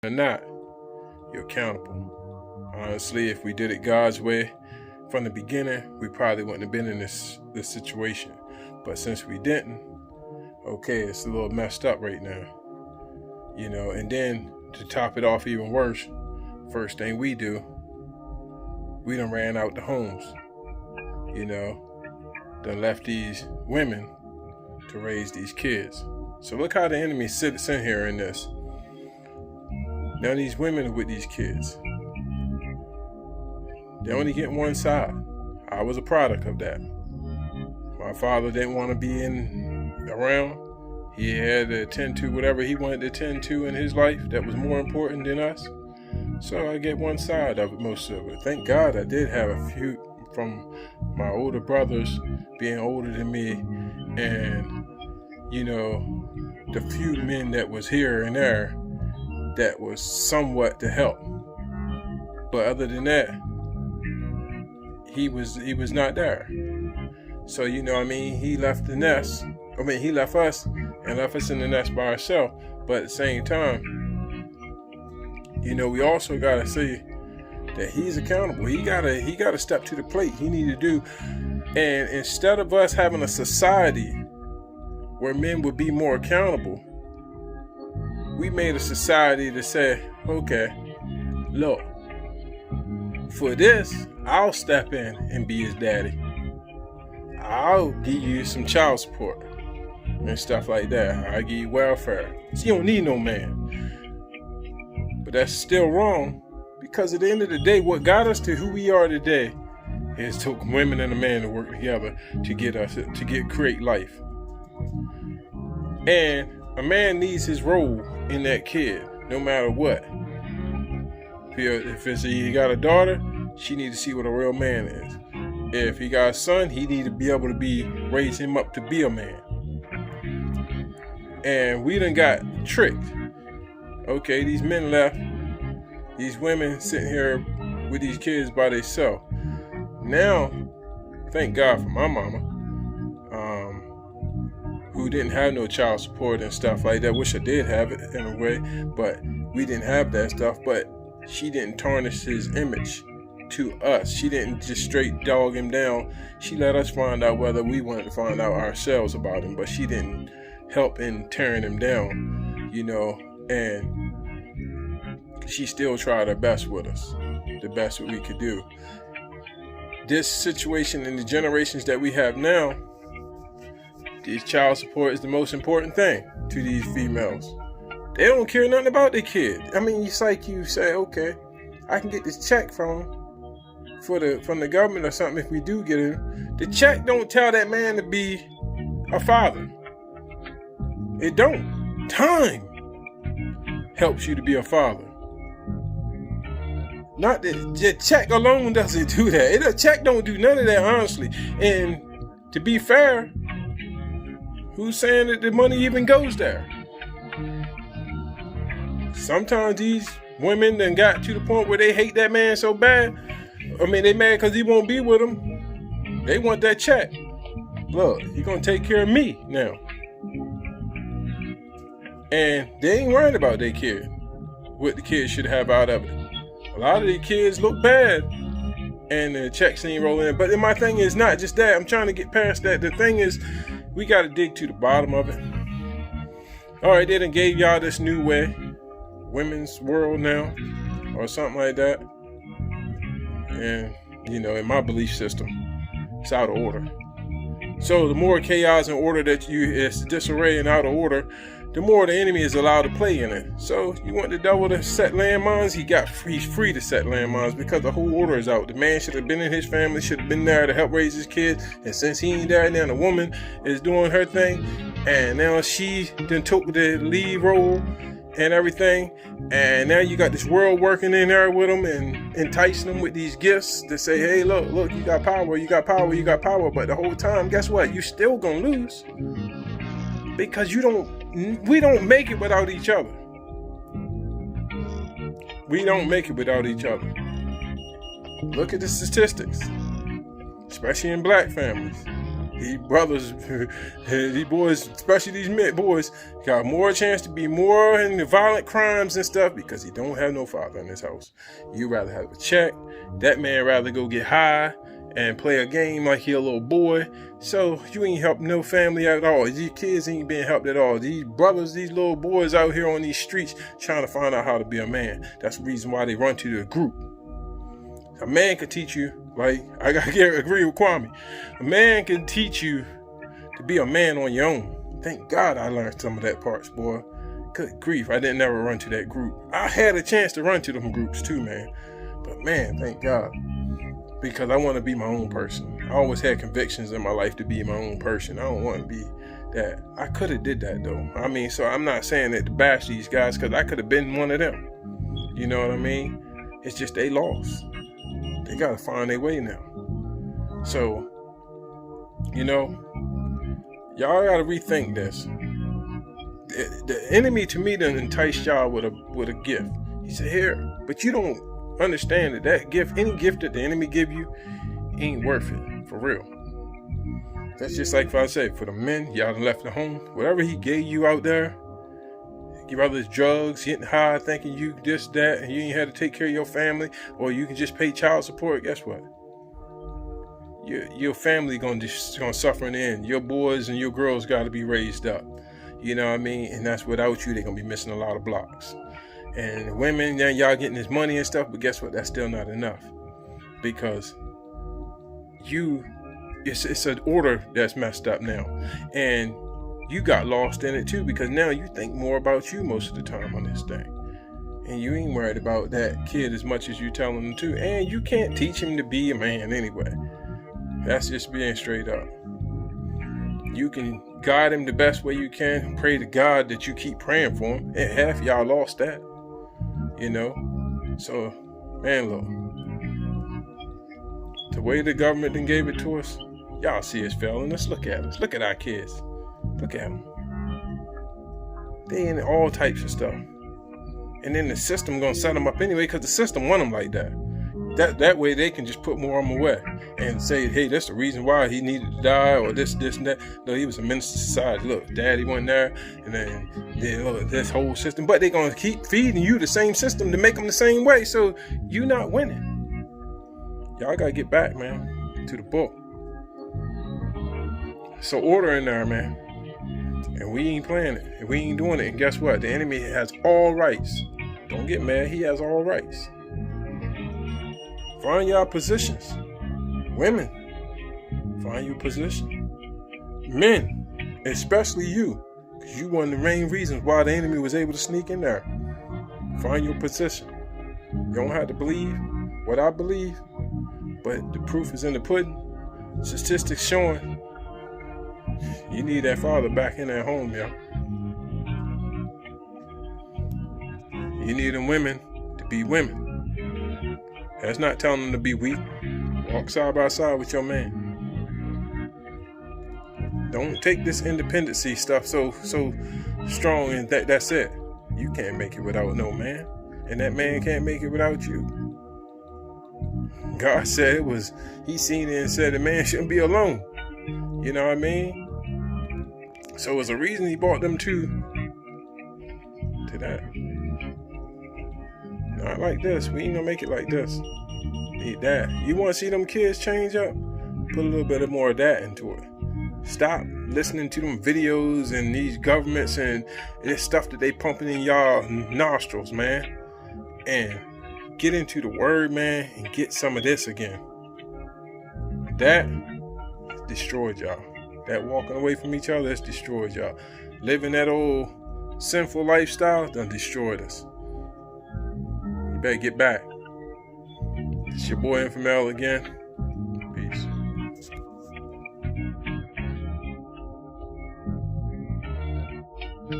or not, you're accountable. Honestly, if we did it God's way from the beginning, we probably wouldn't have been in this situation. But since we didn't, okay, it's a little messed up right now. And then to top it off even worse, first thing we do, we done ran out the homes. Done left these women to raise these kids. So look how the enemy sits in here in this. Now these women are with these kids. They only get one side. I was a product of that. My father didn't want to be around. He had to attend to whatever he wanted to attend to in his life that was more important than us. So I get one side of it, most of it. Thank God I did have a few from my older brothers being older than me, and the few men that was here and there that was somewhat to help. But other than that, he was not there. So he left the nest. He left us and left us in the nest by ourselves. But at the same time, we also gotta see that he's accountable. He gotta step to the plate. He need to do. And instead of us having a society where men would be more accountable, we made a society to say, okay, look, for this, I'll step in and be his daddy. I'll give you some child support and stuff like that. I'll give you welfare. So you don't need no man. But that's still wrong, because at the end of the day, what got us to who we are today is took women and a man to work together to create life. And a man needs his role in that kid, no matter what. If he got a daughter, she need to see what a real man is. If he got a son, he need to be able to raise him up to be a man. And we done got tricked. Okay, these men left. These women sitting here with these kids by themselves. Now, thank God for my mama, who didn't have no child support and stuff like that. Wish I did have it in a way, but we didn't have that stuff. But she didn't tarnish his image to us. She didn't just straight dog him down. She let us find out whether we wanted to find out ourselves about him, but she didn't help in tearing him down, and she still tried her best with us, the best that we could do. This situation in the generations that we have now, this child support is the most important thing to these females. They don't care nothing about their kid. It's like you say, okay, I can get this check from the government or something if we do get it. The check don't tell that man to be a father. It don't. Time helps you to be a father. Not the check alone doesn't do that. The check don't do none of that, honestly. And to be fair, who's saying that the money even goes there? Sometimes these women done got to the point where they hate that man so bad. They mad because he won't be with them. They want that check. Look, he gonna take care of me now. And they ain't worried about their kid. What the kid should have out of it. A lot of these kids look bad, and the checks ain't rolling in. But my thing is not just that. I'm trying to get past that. The thing is, we got to dig to the bottom of it. All right, they done gave y'all this new way, women's world now, or something like that. And, in my belief system, it's out of order. So the more chaos and order that it's disarray and out of order, the more the enemy is allowed to play in it. So you want the devil to set landmines? He's free to set landmines because the whole order is out. The man should have been in his family, should have been there to help raise his kids. And since he ain't there, now the woman is doing her thing. And now she then took the lead role and everything. And now you got this world working in there with them and enticing them with these gifts to say, hey, look, you got power, you got power, you got power. But the whole time, guess what? You still gonna lose. Because we don't make it without each other. We don't make it without each other. Look at the statistics, especially in black families. These brothers, these boys, especially these mid boys, got more chance to be more in the violent crimes and stuff because he don't have no father in his house. You rather have a check. That man rather go get high and play a game like he a little boy. So you ain't helping no family at all. These kids ain't being helped at all. These brothers, these little boys out here on these streets trying to find out how to be a man. That's the reason why they run to the group. A man could teach you, like I gotta agree with Kwame. A man can teach you to be a man on your own. Thank God I learned some of that parts, boy. Good grief, I didn't never run to that group. I had a chance to run to them groups too, man. But man, thank God. Because I want to be my own person. I always had convictions in my life to be my own person. I don't want to be that. I could have did that though. I mean, so I'm not saying that to bash these guys because I could have been one of them. You know what I mean? It's just they lost. They got to find their way now. So, you know, y'all got to rethink this. The enemy to me done enticed y'all with a gift. He said, here, but you don't understand that gift, any gift that the enemy give you, ain't worth it, for real. That's just like if I say, for the men, y'all done left the home, whatever he gave you out there, whether it's drugs, getting high, thinking you this, that, and you ain't had to take care of your family, or you can just pay child support, guess what? Your family gonna suffer in the end. Your boys and your girls gotta be raised up. You know what I mean? And that's without you, they're gonna be missing a lot of blocks. And women, now y'all getting this money and stuff, but guess what? That's still not enough. Because it's an order that's messed up now. And you got lost in it too, because now you think more about you most of the time on this thing. And you ain't worried about that kid as much as you telling them to. And you can't teach him to be a man anyway. That's just being straight up. You can guide him the best way you can. Pray to God that you keep praying for him. And half y'all lost that. You know? So, man, look. The way the government then gave it to us, y'all see us failing. Let's look at us. Look at our kids. Look at them. They in all types of stuff. And then the system gonna set them up anyway because the system want them like that. That way they can just put more of them away and say, hey, that's the reason why he needed to die or this and that. No, he was a menace to society. Look, daddy wasn't there. And then look, this whole system. But they're going to keep feeding you the same system to make them the same way. So you not winning. Y'all got to get back, man, to the book. So order in there, man. And we ain't playing it. And we ain't doing it. And guess what? The enemy has all rights. Don't get mad. He has all rights. Find your positions. Women, find your position. Men, especially you, because you one of the main reasons why the enemy was able to sneak in there. Find your position. You don't have to believe what I believe, but the proof is in the pudding. Statistics showing you need that father back in that home, yo. You need them women to be women. That's not telling them to be weak. Walk side by side with your man. Don't take this independency stuff so strong and that's it. You can't make it without no man. And that man can't make it without you. God said he seen it and said the man shouldn't be alone. You know what I mean? So it's a reason he brought them to that. Not like this. We ain't gonna make it like this. Need that. You want to see them kids change up? Put a little bit more of that into it. Stop listening to them videos and these governments and this stuff that they pumping in y'all nostrils, man. And get into the word, man, and get some of this again. That destroyed y'all. That walking away from each other has destroyed y'all. Living that old sinful lifestyle done destroyed us. You better get back. It's your boy Infamel again.